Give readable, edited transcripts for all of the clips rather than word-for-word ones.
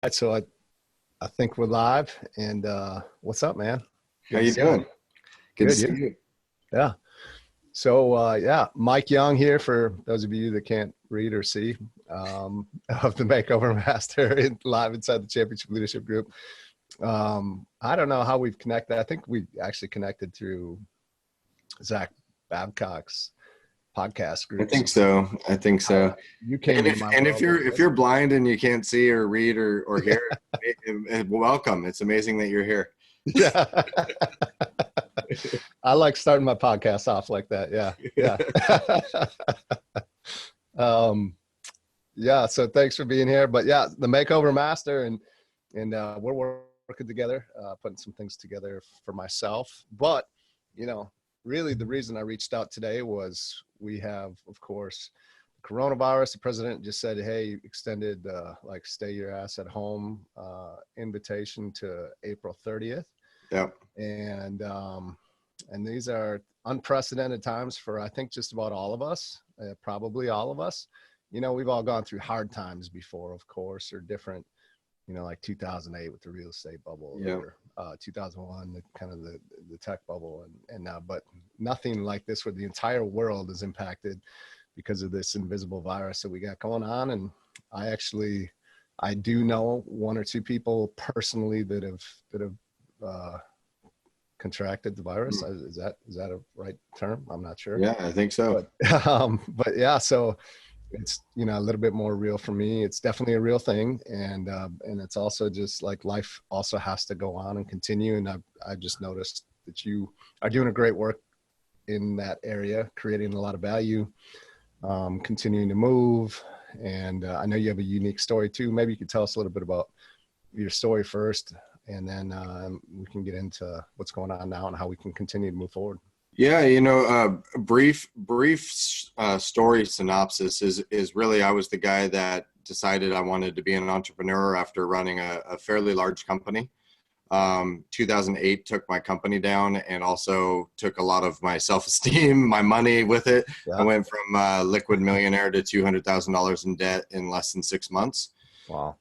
So I think we're live. And what's up, man? How Good to you see you. doing? Good to Good, see you? you. Yeah. So yeah, Mike Young here for those of you that can't read or see, of the Makeover Master live inside the Championship Leadership Group. I don't know how we've connected. I think we actually connected through Zach Babcock's podcast I groups. think so. I think so. You came And into if my and if world. you're blind and you can't see or read or hear, welcome. It's amazing that you're here. Yeah. I like starting my podcast off like that. Yeah. Yeah. um, yeah. So thanks for being here. But yeah, the Makeover Master and we're working together, putting some things together for myself. But, you know, really the reason I reached out today was we have, of course, coronavirus. The president just said, hey, extended like stay your ass at home invitation to April 30th. Yep. And these are unprecedented times for, I think, just about all of us, probably all of us. You know, we've all gone through hard times before, of course, or different, you know, like 2008 with the real estate bubble, Yep. or 2001, the kind of the tech bubble, and now, but nothing like this where the entire world is impacted because of this invisible virus that we got going on. And I do know one or two people personally that have contracted the virus. Is that a right term? I'm not sure. Yeah, I think so. But yeah, so it's, you know, a little bit more real for me. It's definitely a real thing. And it's also just like life also has to go on and continue. And I just noticed that you are doing a great work in that area, creating a lot of value, continuing to move. And I know you have a unique story too. Maybe you could tell us a little bit about your story first, and then we can get into what's going on now and how we can continue to move forward. Yeah, you know, brief story synopsis is really I was the guy that decided I wanted to be an entrepreneur after running a fairly large company. 2008 took my company down and also took a lot of my self-esteem, my money with it. Yeah. I went from liquid millionaire to $200,000 in debt in less than 6 months. Wow.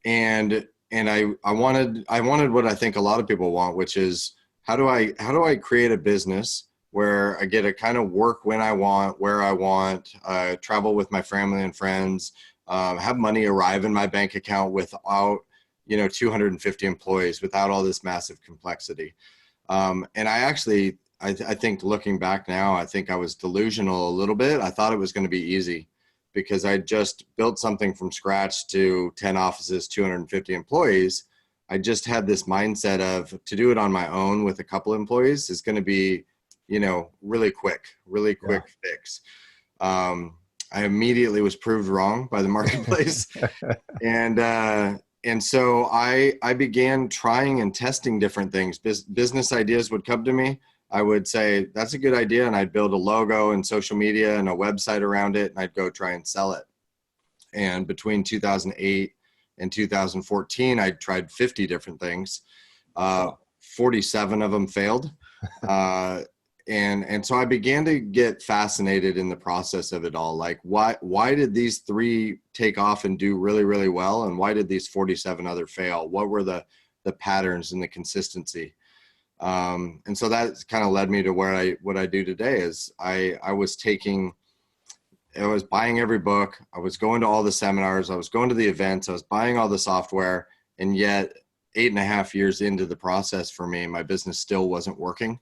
And I wanted what I think a lot of people want, which is how do I create a business where I get to kind of work when I want, where I want, travel with my family and friends, have money arrive in my bank account without, you know, 250 employees, without all this massive complexity. And I think looking back now, I think I was delusional a little bit. I thought it was going to be easy because I just built something from scratch to 10 offices, 250 employees. I just had this mindset of to do it on my own with a couple employees is going to be, you know, really quick fix. I immediately was proved wrong by the marketplace. And so I began trying and testing different things. Business ideas would come to me. I would say, that's a good idea. And I'd build a logo and social media and a website around it. And I'd go try and sell it. And between 2008 and 2014, I tried 50 different things. 47 of them failed. And so I began to get fascinated in the process of it all. Like, why did these 3 take off and do really, really well? And why did these 47 other fail? What were the patterns and the consistency? And so that kind of led me to what I do today is I was buying every book. I was going to all the seminars. I was going to the events. I was buying all the software. And yet 8.5 years into the process for me, my business still wasn't working.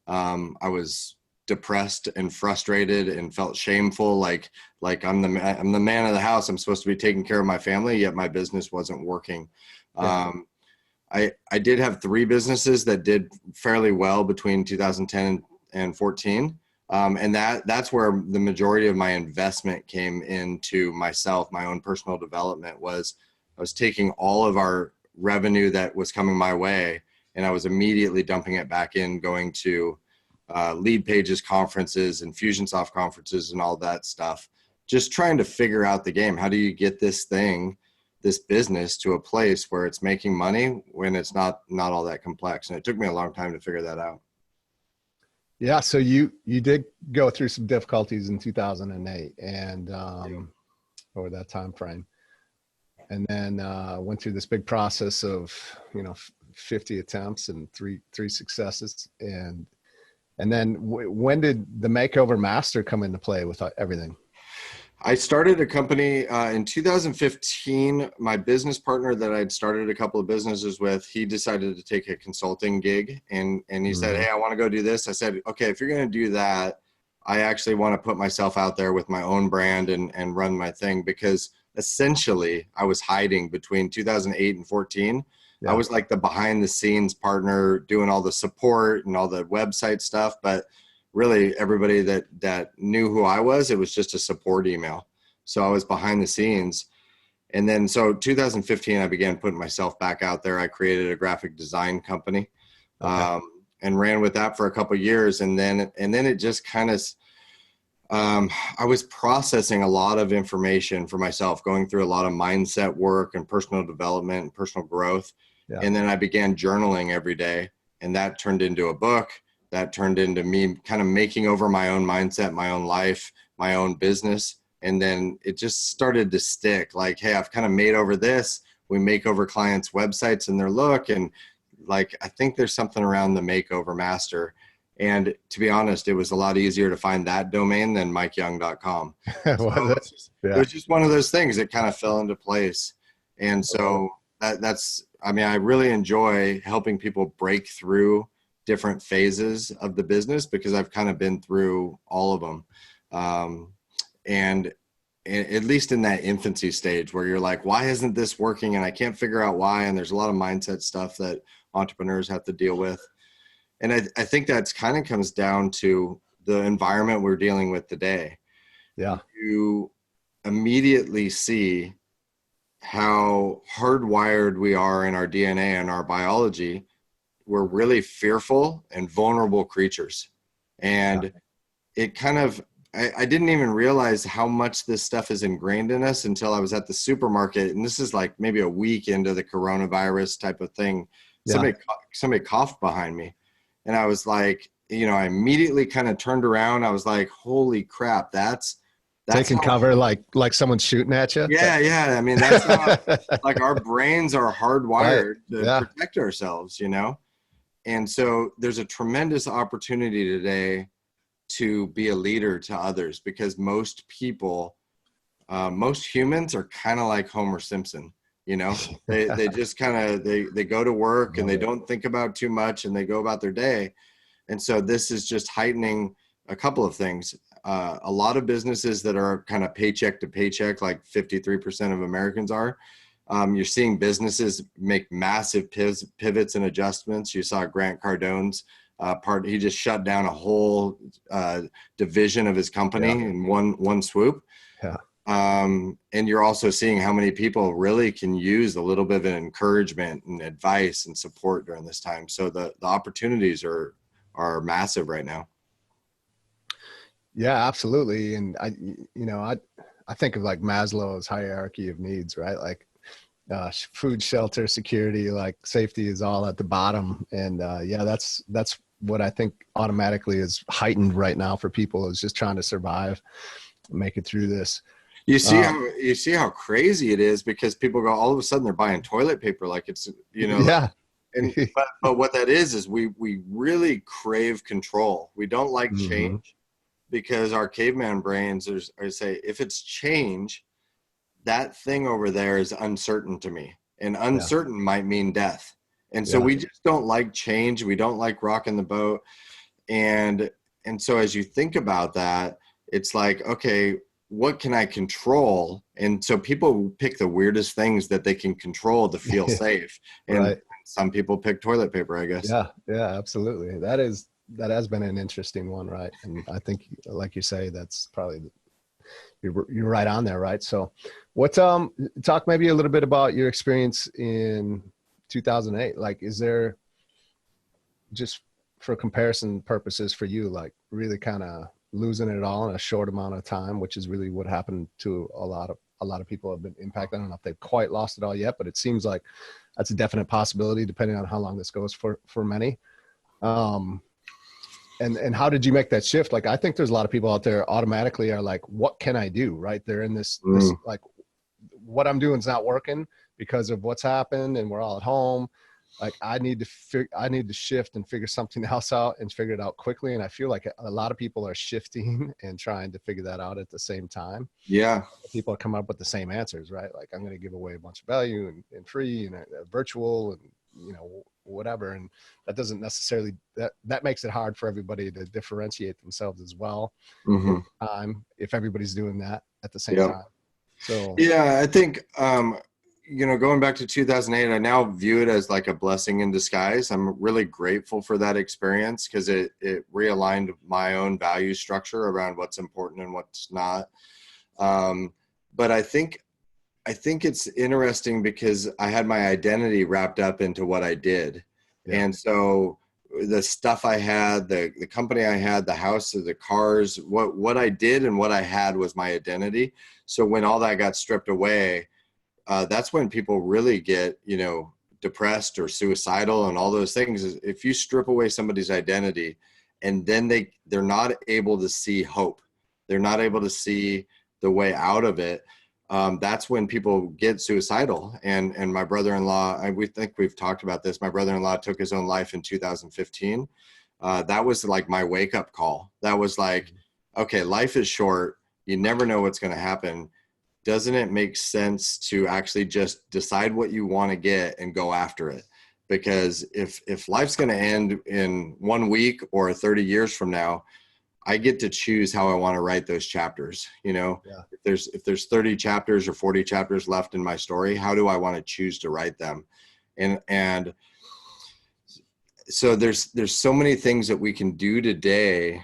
I was depressed and frustrated and felt shameful. Like I'm the man of the house. I'm supposed to be taking care of my family, yet my business wasn't working. Yeah. I did have 3 businesses that did fairly well between 2010 and 14. And that's where the majority of my investment came into myself. My own personal development I was taking all of our revenue that was coming my way, and I was immediately dumping it back in, going to Lead Pages conferences and Fusionsoft conferences and all that stuff, just trying to figure out the game. How do you get this business to a place where it's making money when it's not all that complex? And it took me a long time to figure that out. Yeah. So you did go through some difficulties in 2008 and over that time frame. and then went through this big process of, 50 attempts and three successes. And then when did the Makeover Master come into play with everything? I started a company in 2015. My business partner that I'd started a couple of businesses with, he decided to take a consulting gig, and he said, "Hey, I want to go do this." I said, "Okay, if you're going to do that, I actually want to put myself out there with my own brand and run my thing," because essentially I was hiding between 2008 and 14. I Yeah. was like the behind the scenes partner doing all the support and all the website stuff, but really everybody that knew who I was, it was just a support email. So I was behind the scenes. And then so 2015, I began putting myself back out there. I created a graphic design company, Okay. and ran with that for a couple of years. And then it just kind of, I was processing a lot of information for myself, going through a lot of mindset work and personal development and personal growth. Yeah. And then I began journaling every day, and that turned into a book. That turned into me kind of making over my own mindset, my own life, my own business. And then it just started to stick, like, hey, I've kind of made over this. We make over clients' websites and their look. And like, I think there's something around the Makeover Master. And to be honest, it was a lot easier to find that domain than MikeYoung.com. So Was it? it Yeah. was just one of those things that kind of fell into place. And so that's, I mean, I really enjoy helping people break through different phases of the business, because I've kind of been through all of them. And at least in that infancy stage where you're like, why isn't this working? And I can't figure out why. And there's a lot of mindset stuff that entrepreneurs have to deal with. And I think that's kind of comes down to the environment we're dealing with today. Yeah. You immediately see how hardwired we are in our DNA and our biology. We're really fearful and vulnerable creatures. And it kind of, I didn't even realize how much this stuff is ingrained in us until I was at the supermarket. And this is like maybe a week into the coronavirus type of thing. Yeah. Somebody coughed behind me. And I was like, I immediately kind of turned around. I was like, holy crap, that's Taking how, cover like someone's shooting at you. yeah. I mean, that's how, like, our brains are Right. hardwired to Yeah. protect ourselves, And so there's a tremendous opportunity today to be a leader to others, because most people, most humans are kind of like Homer Simpson. They just kind of, they go to work and they don't think about too much and they go about their day. And so this is just heightening a couple of things. A lot of businesses that are kind of paycheck to paycheck, like 53% of Americans are, you're seeing businesses make massive pivots and adjustments. You saw Grant Cardone's he just shut down a whole division of his company in one swoop. Yeah. And you're also seeing how many people really can use a little bit of encouragement and advice and support during this time. So the opportunities are massive right now. Yeah, absolutely. And I think of like Maslow's hierarchy of needs, right? Like food, shelter, security, like safety is all at the bottom. And that's what I think automatically is heightened right now for people, is just trying to survive, make it through this. You see how crazy it is, because people go, all of a sudden they're buying toilet paper like it's, Yeah. but what that is we really crave control. We don't like Mm-hmm. change, because our caveman brains are say, if it's change, that thing over there is uncertain to me, and Yeah. uncertain might mean death. And so Yeah. we just don't like change. We don't like rocking the boat. And so as you think about that, it's like, okay, what can I control? And so people pick the weirdest things that they can control to feel safe. And Right. some people pick toilet paper, I guess. Yeah. Yeah, absolutely. That has been an interesting one. Right. And I think, like you say, that's probably, you're right on there. Right. So talk maybe a little bit about your experience in 2008. Like, is there, just for comparison purposes for you, like really kind of losing it all in a short amount of time, which is really what happened to a lot of people have been impacted. I don't know if they've quite lost it all yet, but it seems like that's a definite possibility depending on how long this goes for many. And how did you make that shift? Like, I think there's a lot of people out there automatically are like, what can I do? Right. They're in this like, what I'm doing is not working because of what's happened and we're all at home. Like I need to shift and figure something else out and figure it out quickly. And I feel like a lot of people are shifting and trying to figure that out at the same time. Yeah. People are coming up with the same answers, right? Like I'm going to give away a bunch of value and free and virtual and, whatever. And that doesn't necessarily, that makes it hard for everybody to differentiate themselves as well Mm-hmm. over time if everybody's doing that at the same Yep. time. So Yeah, I think, going back to 2008, I now view it as like a blessing in disguise. I'm really grateful for that experience because it realigned my own value structure around what's important and what's not. But I think it's interesting because I had my identity wrapped up into what I did. yeah, And so the stuff I had, the company I had, the house, the cars, what I did and what I had was my identity. So when all that got stripped away, that's when people really get, depressed or suicidal and all those things. Is if you strip away somebody's identity and then they're not able to see hope, they're not able to see the way out of it. That's when people get suicidal. And my brother-in-law, we think we've talked about this. My brother-in-law took his own life in 2015. That was like my wake-up call. That was like, okay, life is short. You never know what's going to happen. Doesn't it make sense to actually just decide what you want to get and go after it? Because if life's going to end in 1 week or 30 years from now, I get to choose how I want to write those chapters. yeah, If there's 30 chapters or 40 chapters left in my story, how do I want to choose to write them? And so there's so many things that we can do today.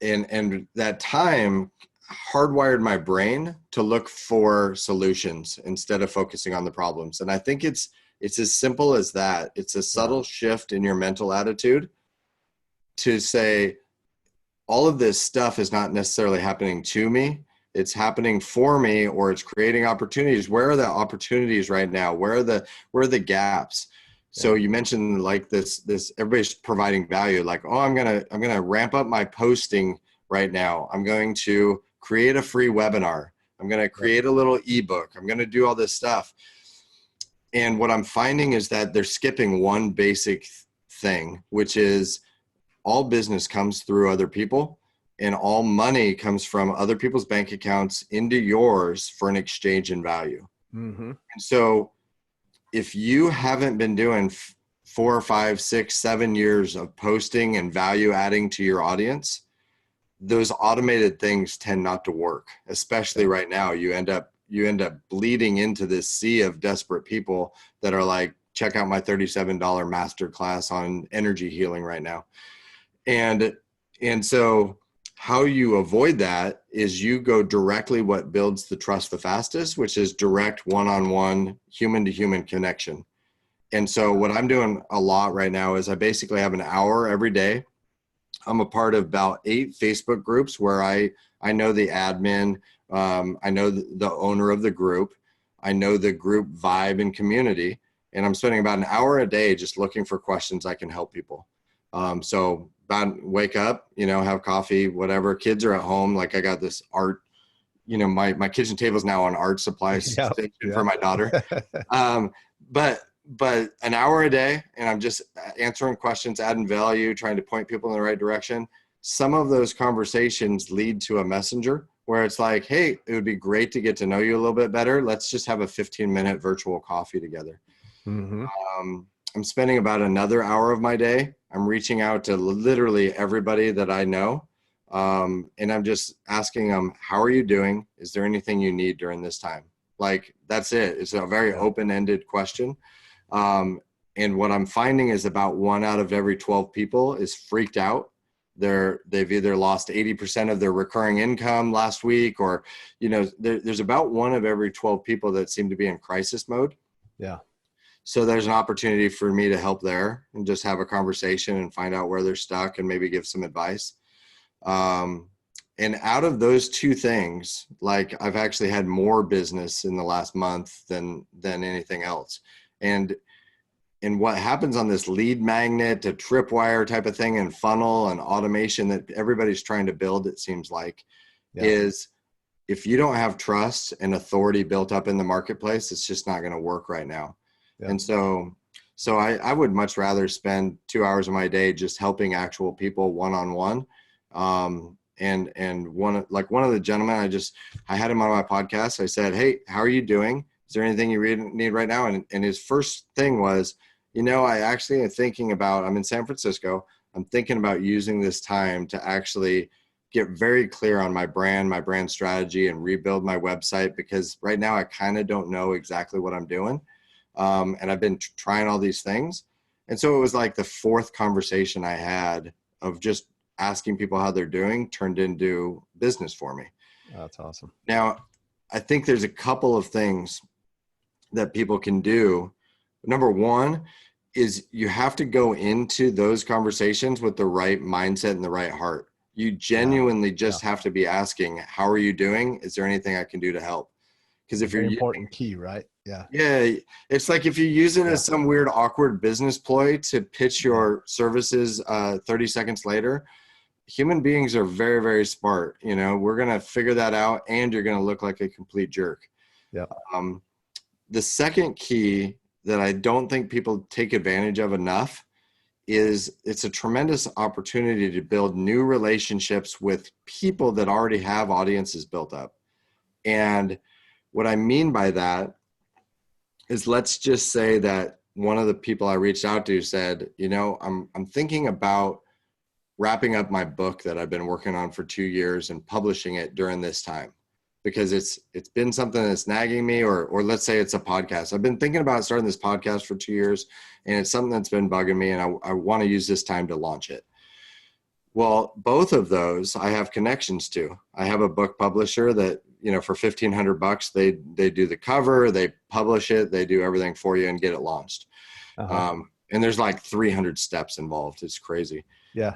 And that time hardwired my brain to look for solutions instead of focusing on the problems. And I think it's as simple as that. It's a subtle shift in your mental attitude to say, all of this stuff is not necessarily happening to me. It's happening for me, or it's creating opportunities. Where are the opportunities right now? Where are the gaps? So you mentioned like this everybody's providing value. Like, oh, I'm gonna ramp up my posting right now. I'm going to create a free webinar. I'm gonna create a little ebook. I'm gonna do all this stuff. And what I'm finding is that they're skipping one basic thing, which is all business comes through other people, and all money comes from other people's bank accounts into yours for an exchange in value. Mm-hmm. And so if you haven't been doing 4, 5, 6, 7 years of posting and value adding to your audience, those automated things tend not to work, especially right now. You end up bleeding into this sea of desperate people that are like, check out my $37 masterclass on energy healing right now. And so how you avoid that is you go directly what builds the trust the fastest, which is direct one-on-one human to human connection. And so what I'm doing a lot right now is I basically have an hour every day. I'm a part of about 8 Facebook groups where I know the admin, I know the owner of the group, I know the group vibe and community, and I'm spending about an hour a day just looking for questions I can help people. So about wake up, have coffee, whatever. Kids are at home. Like I got this art, my kitchen table is now on art supply station for my daughter. But an hour a day, and I'm just answering questions, adding value, trying to point people in the right direction. Some of those conversations lead to a messenger where it's like, hey, it would be great to get to know you a little bit better. Let's just have a 15-minute virtual coffee together. Mm-hmm. I'm spending about another hour of my day. I'm reaching out to literally everybody that I know. And I'm just asking them, how are you doing? Is there anything you need during this time? Like, that's it. It's a very open-ended question. And what I'm finding is about 1 out of every 12 people is freaked out. They've either lost 80% of their recurring income last week, or, there's about 1 of every 12 people that seem to be in crisis mode. Yeah. So there's an opportunity for me to help there and just have a conversation and find out where they're stuck and maybe give some advice. And out of those 2 things, like I've actually had more business in the last month than anything else. And what happens on this lead magnet to tripwire type of thing and funnel and automation that everybody's trying to build, it seems like, is if you don't have trust and authority built up in the marketplace, it's just not going to work right now. Yeah. And so I would much rather spend 2 hours of my day just helping actual people one-on-one. And one of the gentlemen, I had him on my podcast. I said, "Hey, how are you doing? Is there anything you really need right now?" And his first thing was, I actually am thinking about, I'm in San Francisco. I'm thinking about using this time to actually get very clear on my brand strategy, and rebuild my website, because right now I kind of don't know exactly what I'm doing. And I've been trying all these things. And so it was like the fourth conversation I had of just asking people how they're doing turned into business for me. Oh, that's awesome. Now, I think there's a couple of things that people can do. Number one is you have to go into those conversations with the right mindset and the right heart. You genuinely just have to be asking, how are you doing? Is there anything I can do to help? Because if Very you're important key, right? Yeah. Yeah, it's like if you use it as some weird, awkward business ploy to pitch your services 30 seconds later, human beings are very, very smart. We're going to figure that out, and you're going to look like a complete jerk. Yeah. The second key that I don't think people take advantage of enough is it's a tremendous opportunity to build new relationships with people that already have audiences built up. And what I mean by that is, let's just say that one of the people I reached out to said, I'm thinking about wrapping up my book that I've been working on for 2 years and publishing it during this time, because it's been something that's nagging me, or let's say it's a podcast. I've been thinking about starting this podcast for 2 years, and it's something that's been bugging me, and I want to use this time to launch it. Well, both of those I have connections to. I have a book publisher that, for $1,500, they do the cover, they publish it, they do everything for you and get it launched. And there's like 300 steps involved. It's crazy. Yeah.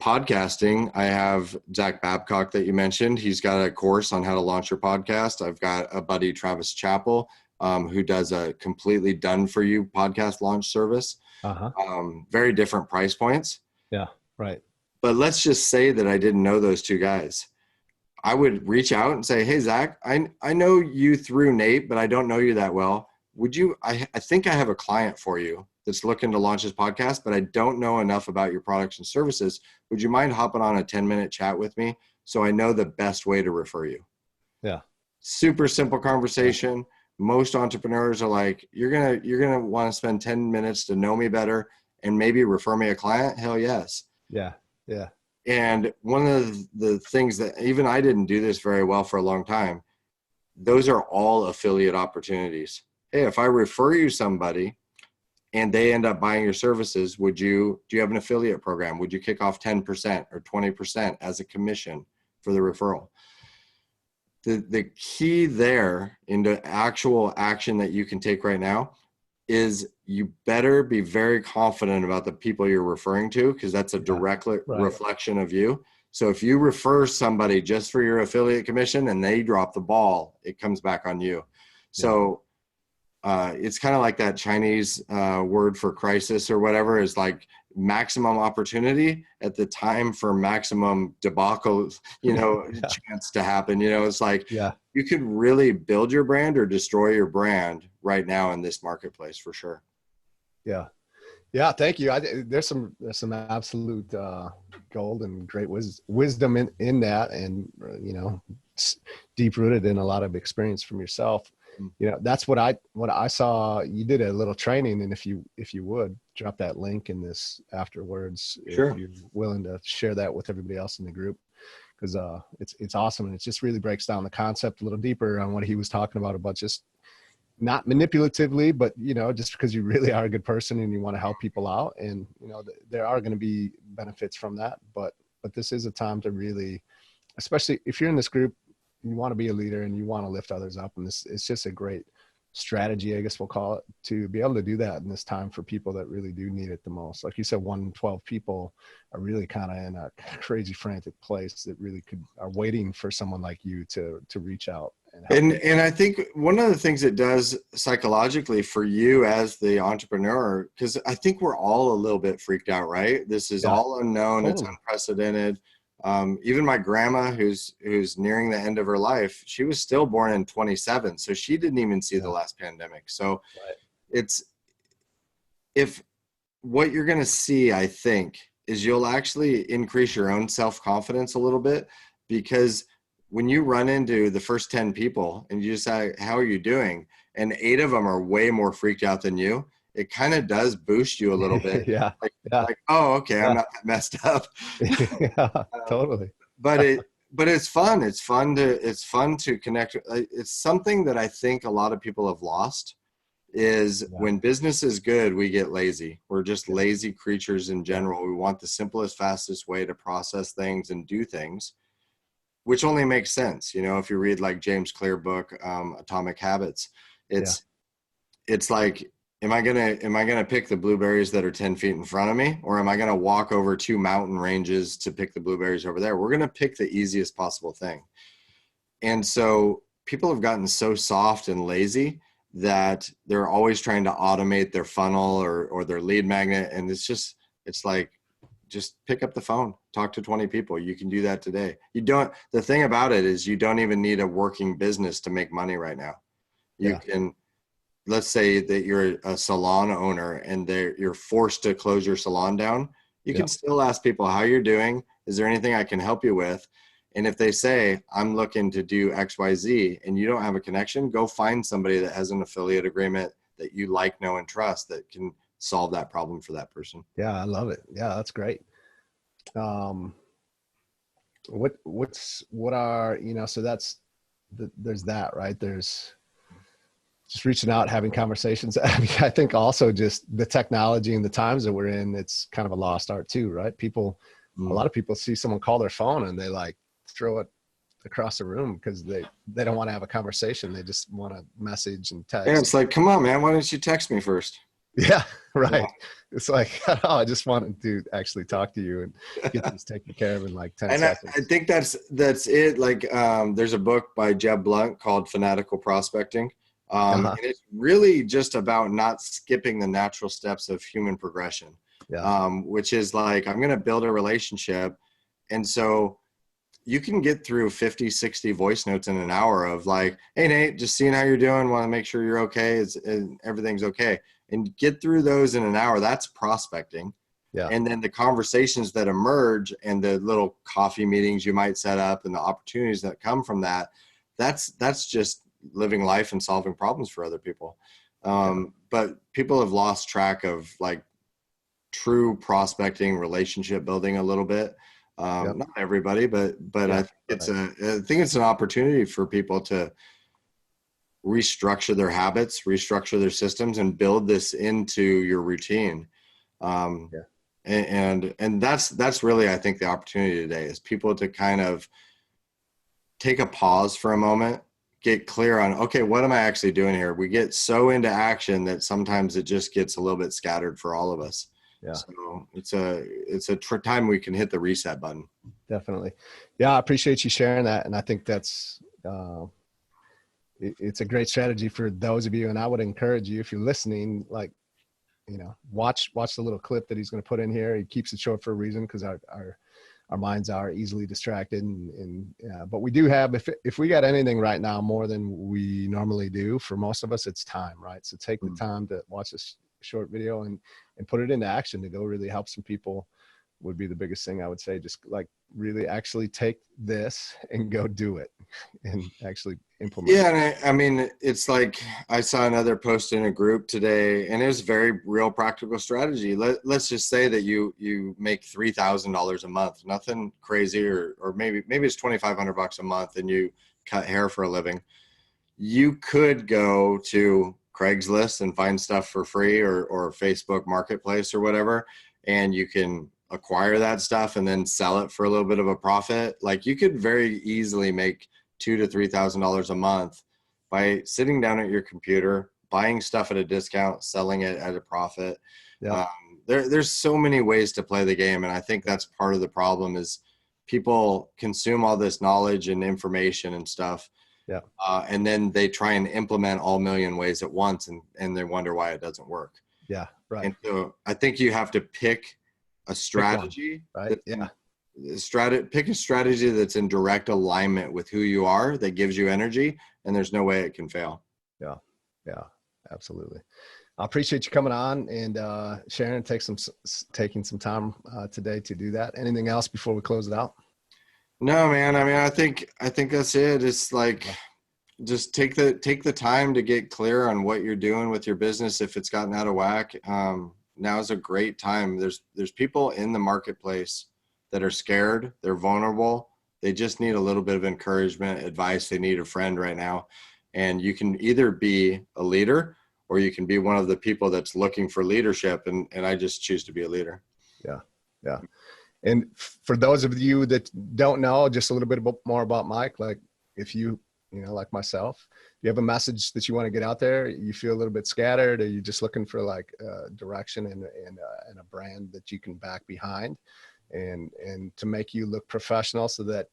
Podcasting, I have Zach Babcock that you mentioned. He's got a course on how to launch your podcast. I've got a buddy, Travis Chappell, who does a completely done for you podcast launch service. Very different price points. Yeah. Right. But let's just say that I didn't know those two guys. I would reach out and say, "Hey, Zach, I know you through Nate, but I don't know you that well. Would you, I think I have a client for you that's looking to launch his podcast, but I don't know enough about your products and services. Would you mind hopping on a 10-minute chat with me so I know the best way to refer you?" Yeah. Super simple conversation. Most entrepreneurs are like, you're going to want to spend 10 minutes to know me better and maybe refer me a client. Hell yes. Yeah. Yeah. And one of the things that even I didn't do this very well for a long time, those are all affiliate opportunities. Hey, if I refer you somebody and they end up buying your services, do you have an affiliate program? Would you kick off 10% or 20% as a commission for the referral? The key there into actual action that you can take right now is you better be very confident about the people you're referring to, because that's a direct reflection of you. So if you refer somebody just for your affiliate commission and they drop the ball, it comes back on you. So it's kind of like that Chinese word for crisis or whatever, is like maximum opportunity at the time for maximum debacle, chance to happen. It's like, you could really build your brand or destroy your brand right now in this marketplace for sure. Yeah. Yeah. Thank you. There's some absolute gold and great wisdom in that. And, deep rooted in a lot of experience from yourself. That's what I saw. You did a little training, and if you would drop that link in this afterwards, sure, if you're willing to share that with everybody else in the group, because it's awesome, and it just really breaks down the concept a little deeper on what he was talking about just not manipulatively, but just because you really are a good person and you want to help people out, and there are going to be benefits from that, but this is a time to really, especially if you're in this group, you want to be a leader and you want to lift others up. And it's just a great strategy, I guess we'll call it, to be able to do that in this time for people that really do need it the most. Like you said, 1 in 12 people are really kind of in a crazy, frantic place that really are waiting for someone like you to reach out. And I think one of the things it does psychologically for you as the entrepreneur, because I think we're all a little bit freaked out, right? This is all unknown. Totally. It's unprecedented. Even my grandma, who's nearing the end of her life, she was still born in 27, so she didn't even see the last pandemic. So Right. it's, if what you're going to see, I think, is you'll actually increase your own self-confidence a little bit, because when you run into the first 10 people and you just say, how are you doing? And 8 of them are way more freaked out than you. It kind of does boost you a little bit. Yeah. Like, Yeah. oh, okay, I'm Yeah. not that messed up. Yeah. Um, Totally. but it's fun. It's fun to connect. It's something that I think a lot of people have lost, is Yeah. when business is good, we get lazy. We're just Yeah. lazy creatures in Yeah. general. We want the simplest, fastest way to process things and do things, which only makes sense. If you read like James Clear book, Atomic Habits, Yeah. it's like, am I gonna pick the blueberries that are 10 feet in front of me, or am I gonna walk over 2 mountain ranges to pick the blueberries over there? We're gonna pick the easiest possible thing. And so people have gotten so soft and lazy that they're always trying to automate their funnel or their lead magnet. And it's like, just pick up the phone, talk to 20 people. You can do that today. The thing about it is you don't even need a working business to make money right now. You Yeah. can, let's say that you're a salon owner and you're forced to close your salon down. You Yeah. can still ask people how you're doing. Is there anything I can help you with? And if they say, I'm looking to do XYZ, and you don't have a connection, go find somebody that has an affiliate agreement that you like, know, and trust that can solve that problem for that person. Yeah. I love it. Yeah. That's great. Um, what are, so there's that, right? There's just reaching out, having conversations. I mean, I think also just the technology and the times that we're in, it's kind of a lost art too, right? A lot of people see someone call their phone and they like throw it across the room because they don't want to have a conversation. They just want to message and Yeah, text. it's like, come on, man, why don't you text me first? Yeah, Yeah. right. It's like, oh, I just wanted to actually talk to you and get this taken care of in like 10 And I seconds. think that's it. Like, there's a book by Jeb Blunt called Fanatical Prospecting. Uh-huh. And it's really just about not skipping the natural steps of human progression, Yeah. which is like, I'm going to build a relationship. And so you can get through 50, 60 voice notes in an hour of like, hey, Nate, just seeing how you're doing. Want to make sure you're okay. And everything's okay. And get through those in an hour. That's prospecting. Yeah. And then the conversations that emerge and the little coffee meetings you might set up and the opportunities that come from that's just living life and solving problems for other people. Yeah. But people have lost track of like true prospecting, relationship building a little bit. Yep. Not everybody, but Yeah. I Right. think it's an opportunity for people to restructure their habits, restructure their systems, and build this into your routine. Um, Yeah. and that's really, I think, the opportunity today is people to kind of take a pause for a moment, get clear on, okay, what am I actually doing here? We get so into action that sometimes it just gets a little bit scattered for all of us. Yeah. So it's a time we can hit the reset button. Definitely. Yeah. I appreciate you sharing that. And I think that's, it's a great strategy for those of you. And I would encourage you, if you're listening, like, watch the little clip that he's going to put in here. He keeps it short for a reason, because our minds are easily distracted. But we do have, if we got anything right now more than we normally do, for most of us, it's time, right? So take the time to watch this short video and put it into action to go really help some people would be the biggest thing I would say. Just like really actually take this and go do it and actually implement it. Yeah, and I mean, it's like I saw another post in a group today, and it was very real practical strategy. Let's just say that you make $3,000 a month, nothing crazy, or maybe it's $2,500 a month, and you cut hair for a living. You could go to Craigslist and find stuff for free, or Facebook Marketplace or whatever, and you can acquire that stuff and then sell it for a little bit of a profit. Like, you could very easily make $2,000 to $3,000 a month by sitting down at your computer, buying stuff at a discount, selling it at a profit. Yeah. Um, there's so many ways to play the game, and I think that's part of the problem is people consume all this knowledge and information and stuff, Yeah. and then they try and implement all million ways at once, and they wonder why it doesn't work. Yeah. Right. And so I think you have to pick a Pick one, strategy right? that's Yeah. pick a strategy that's in direct alignment with who you are, that gives you energy, and there's no way it can fail. Yeah. Yeah, absolutely. I appreciate you coming on and sharing, taking some time today to do that. Anything else before we close it out? No, man. I mean, I think that's it. It's like, just take the time to get clear on what you're doing with your business. If it's gotten out of whack, now is a great time. There's people in the marketplace that are scared. They're vulnerable. They just need a little bit of encouragement, advice. They need a friend right now. And you can either be a leader, or you can be one of the people that's looking for leadership. And I just choose to be a leader. Yeah. Yeah. And for those of you that don't know, just a little bit more about Mike, like if you like myself, you have a message that you want to get out there, you feel a little bit scattered, or you're just looking for like direction and a brand that you can back behind and to make you look professional, so that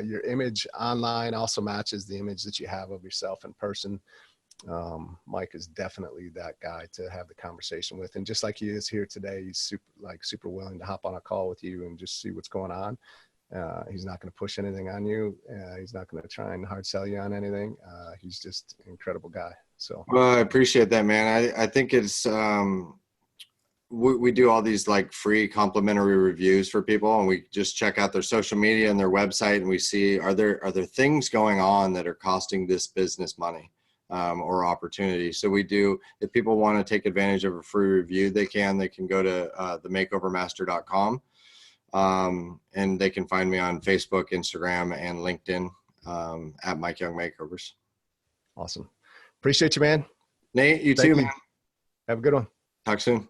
your image online also matches the image that you have of yourself in person. Mike is definitely that guy to have the conversation with. And just like he is here today, he's super willing to hop on a call with you and just see what's going on. He's not going to push anything on you. He's not going to try and hard sell you on anything. He's just an incredible guy. So, well, I appreciate that, man. I think it's, we do all these like free complimentary reviews for people, and we just check out their social media and their website, and we see, are there things going on that are costing this business money, or opportunity. So we do, if people want to take advantage of a free review, they can go to themakeovermaster.com. And they can find me on Facebook, Instagram, and LinkedIn, at Mike Young Makeovers. Awesome. Appreciate you, man. Nate, you too, man. Have a good one. Talk soon.